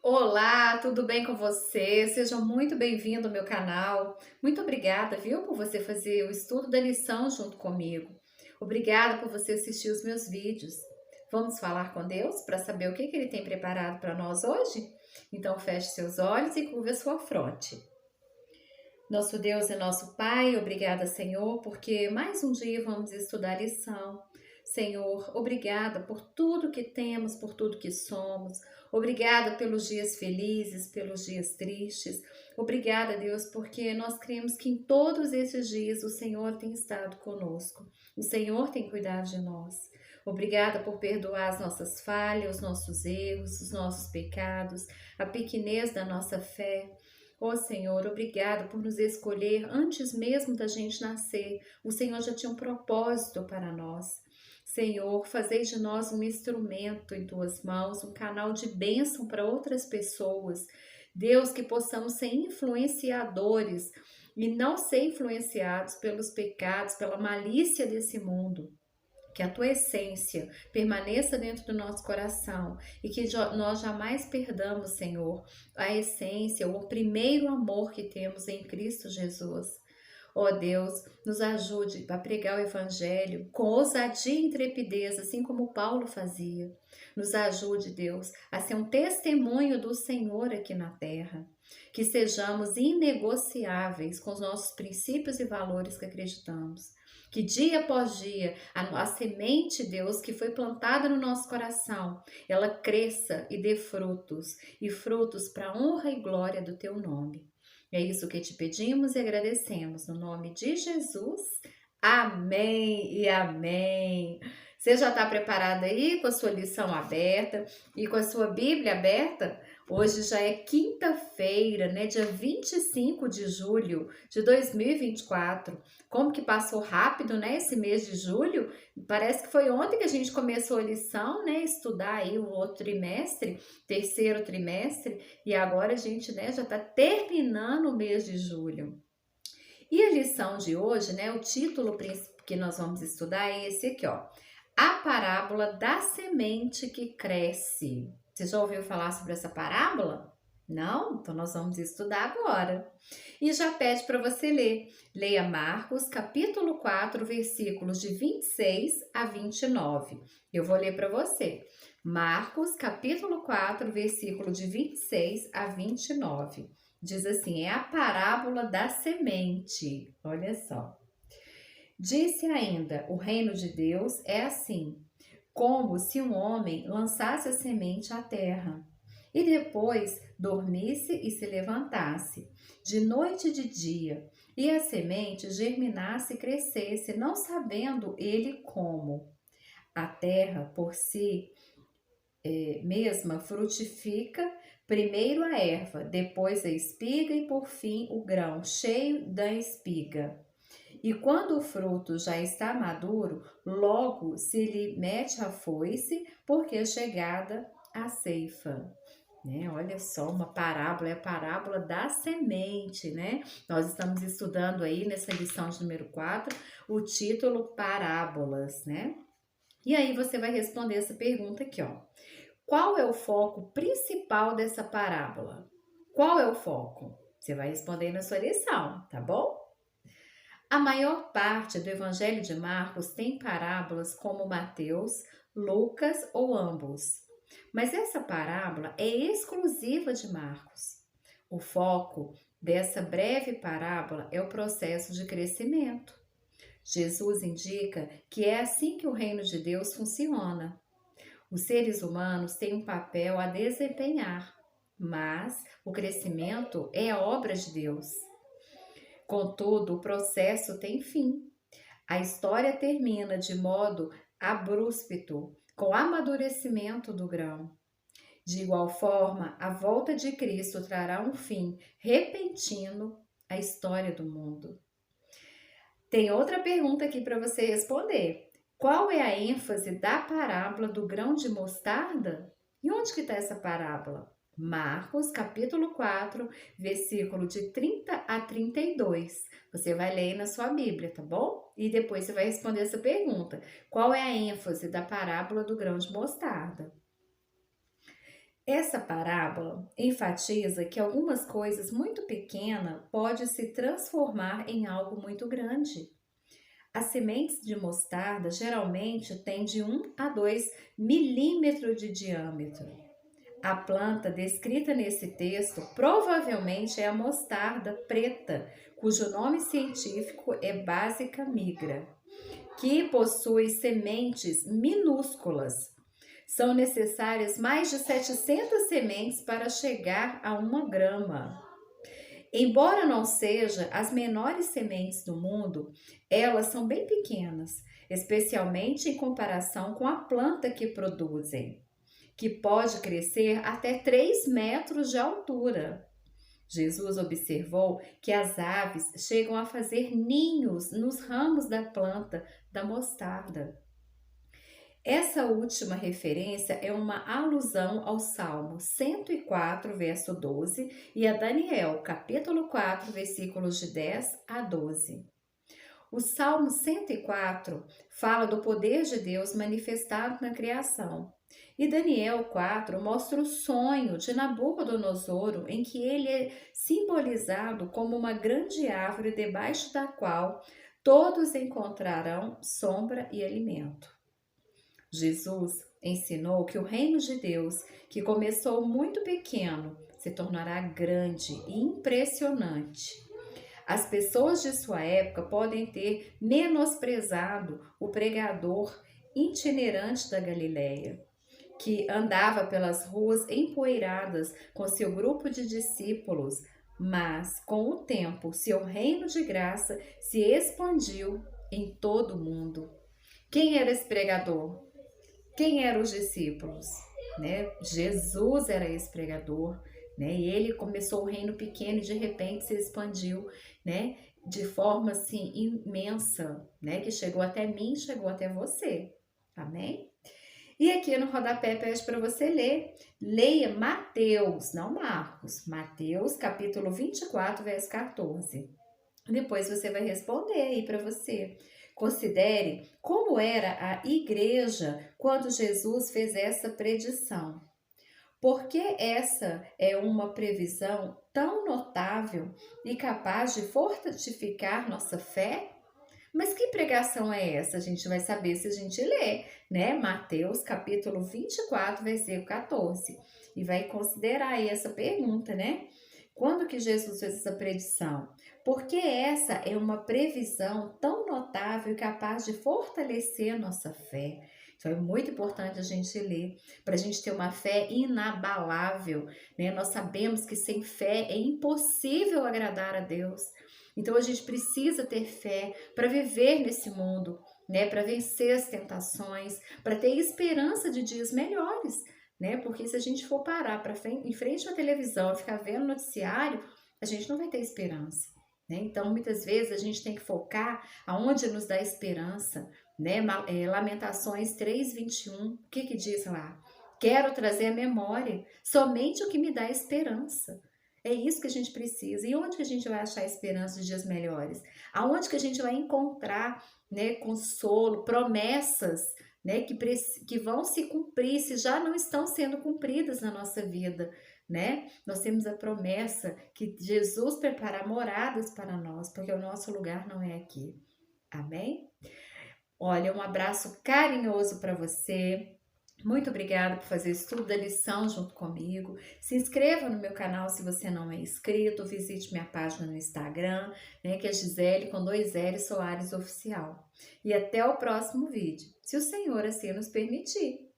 Olá, tudo bem com você? Seja muito bem-vindo ao meu canal. Muito obrigada, viu, por você fazer o estudo da lição junto comigo. Obrigada por você assistir os meus vídeos. Vamos falar com Deus para saber o que Ele tem preparado para nós hoje? Então feche seus olhos e curva a sua fronte. Nosso Deus e nosso Pai, obrigada, Senhor, porque mais um dia vamos estudar a lição. Senhor, obrigada por tudo que temos, por tudo que somos. Obrigada pelos dias felizes, pelos dias tristes. Obrigada, Deus, porque nós cremos que em todos esses dias o Senhor tem estado conosco. O Senhor tem cuidado de nós. Obrigada por perdoar as nossas falhas, os nossos erros, os nossos pecados, a pequenez da nossa fé. Ó Senhor, obrigado por nos escolher antes mesmo da gente nascer. O Senhor já tinha um propósito para nós. Senhor, fazei de nós um instrumento em tuas mãos, um canal de bênção para outras pessoas. Deus, que possamos ser influenciadores e não ser influenciados pelos pecados, pela malícia desse mundo. Que a tua essência permaneça dentro do nosso coração e que nós jamais perdamos, Senhor, a essência, o primeiro amor que temos em Cristo Jesus. Ó Deus, nos ajude a pregar o Evangelho com ousadia e intrepidez, assim como Paulo fazia. Nos ajude, Deus, a ser um testemunho do Senhor aqui na terra. Que sejamos inegociáveis com os nossos princípios e valores que acreditamos. Que dia após dia a semente, Deus, que foi plantada no nosso coração, ela cresça e dê frutos, e frutos para a honra e glória do teu nome. É isso que te pedimos e agradecemos, no nome de Jesus. Amém e amém. Você já está preparado aí com a sua lição aberta e com a sua Bíblia aberta? Hoje já é quinta-feira, né? Dia 25 de julho de 2024. Como que passou rápido, né? Esse mês de julho. Parece que foi ontem que a gente começou a lição, né? Estudar aí o outro trimestre, terceiro trimestre. E agora a gente, né, já está terminando o mês de julho. E a lição de hoje, né, o título que nós vamos estudar é esse aqui, ó. A parábola da semente que cresce. Você já ouviu falar sobre essa parábola? Não? Então nós vamos estudar agora. E já pede para você ler. Leia Marcos, capítulo 4, versículos de 26 a 29. Eu vou ler para você. Marcos, capítulo 4, versículo de 26 a 29. Diz assim, é a parábola da semente. Olha só. Disse ainda, o reino de Deus é assim, como se um homem lançasse a semente à terra, e depois dormisse e se levantasse, de noite e de dia, e a semente germinasse e crescesse, não sabendo ele como. A terra, por si mesma, frutifica primeiro a erva, depois a espiga e por fim o grão cheio da espiga. E quando o fruto já está maduro, logo se lhe mete a foice, porque é chegada a ceifa. Né? Olha só, uma parábola, é a parábola da semente, né? Nós estamos estudando aí nessa lição de número 4, o título Parábolas, né? E aí você vai responder essa pergunta aqui, ó. Qual é o foco principal dessa parábola? Qual é o foco? Você vai responder na sua lição, tá bom? A maior parte do Evangelho de Marcos tem parábolas como Mateus, Lucas ou ambos. Mas essa parábola é exclusiva de Marcos. O foco dessa breve parábola é o processo de crescimento. Jesus indica que é assim que o reino de Deus funciona. Os seres humanos têm um papel a desempenhar, mas o crescimento é obra de Deus. Contudo, o processo tem fim. A história termina de modo abrupto, com o amadurecimento do grão. De igual forma, a volta de Cristo trará um fim repentino à história do mundo. Tem outra pergunta aqui para você responder. Qual é a ênfase da parábola do grão de mostarda? E onde que está essa parábola? Marcos, capítulo 4, versículo de 30 a 32. Você vai ler na sua Bíblia, tá bom? E depois você vai responder essa pergunta. Qual é a ênfase da parábola do grão de mostarda? Essa parábola enfatiza que algumas coisas muito pequenas podem se transformar em algo muito grande. As sementes de mostarda geralmente têm de 1 a 2 milímetros de diâmetro. A planta descrita nesse texto provavelmente é a mostarda preta, cujo nome científico é Brassica nigra, que possui sementes minúsculas. São necessárias mais de 700 sementes para chegar a 1 grama. Embora não seja as menores sementes do mundo, elas são bem pequenas, especialmente em comparação com a planta que produzem, que pode crescer até 3 metros de altura. Jesus observou que as aves chegam a fazer ninhos nos ramos da planta da mostarda. Essa última referência é uma alusão ao Salmo 104, verso 12, e a Daniel, capítulo 4, versículos de 10 a 12. O Salmo 104 fala do poder de Deus manifestado na criação. E Daniel 4 mostra o sonho de Nabucodonosor, em que ele é simbolizado como uma grande árvore debaixo da qual todos encontrarão sombra e alimento. Jesus ensinou que o reino de Deus, que começou muito pequeno, se tornará grande e impressionante. As pessoas de sua época podem ter menosprezado o pregador itinerante da Galileia, que andava pelas ruas empoeiradas com seu grupo de discípulos, mas com o tempo seu reino de graça se expandiu em todo o mundo. Quem era esse pregador? Quem eram os discípulos? Né? Jesus era esse pregador, né? E ele começou o reino pequeno e de repente se expandiu, né? De forma assim imensa, né? Que chegou até mim, chegou até você. Amém? E aqui no rodapé pede para você ler. Leia Mateus, não Marcos. Mateus, capítulo 24, verso 14. Depois você vai responder aí para você. Considere como era a igreja quando Jesus fez essa predição. Porque essa é uma previsão tão notável e capaz de fortificar nossa fé? Mas que pregação é essa? A gente vai saber se a gente ler, né? Mateus capítulo 24, versículo 14. E vai considerar aí essa pergunta, né? Quando que Jesus fez essa predição? Porque essa é uma previsão tão notável e capaz de fortalecer a nossa fé. Então é muito importante a gente ler, para a gente ter uma fé inabalável, né? Nós sabemos que sem fé é impossível agradar a Deus. Então a gente precisa ter fé para viver nesse mundo, né? Para vencer as tentações, para ter esperança de dias melhores, né? Porque se a gente for parar em frente à televisão e ficar vendo noticiário, a gente não vai ter esperança, né? Então muitas vezes a gente tem que focar aonde nos dá esperança, né? Lamentações 3:21, o que diz lá? Quero trazer à memória somente o que me dá esperança. É isso que a gente precisa. E onde que a gente vai achar esperança de dias melhores? Aonde que a gente vai encontrar, né, consolo, promessas, né, que vão se cumprir se já não estão sendo cumpridas na nossa vida, né? Nós temos a promessa que Jesus prepara moradas para nós, porque o nosso lugar não é aqui. Amém? Olha, um abraço carinhoso para você. Muito obrigada por fazer o estudo da lição junto comigo. Se inscreva no meu canal se você não é inscrito. Visite minha página no Instagram, né, que é Gisele com 2 L Soares Oficial. E até o próximo vídeo, se o Senhor assim nos permitir.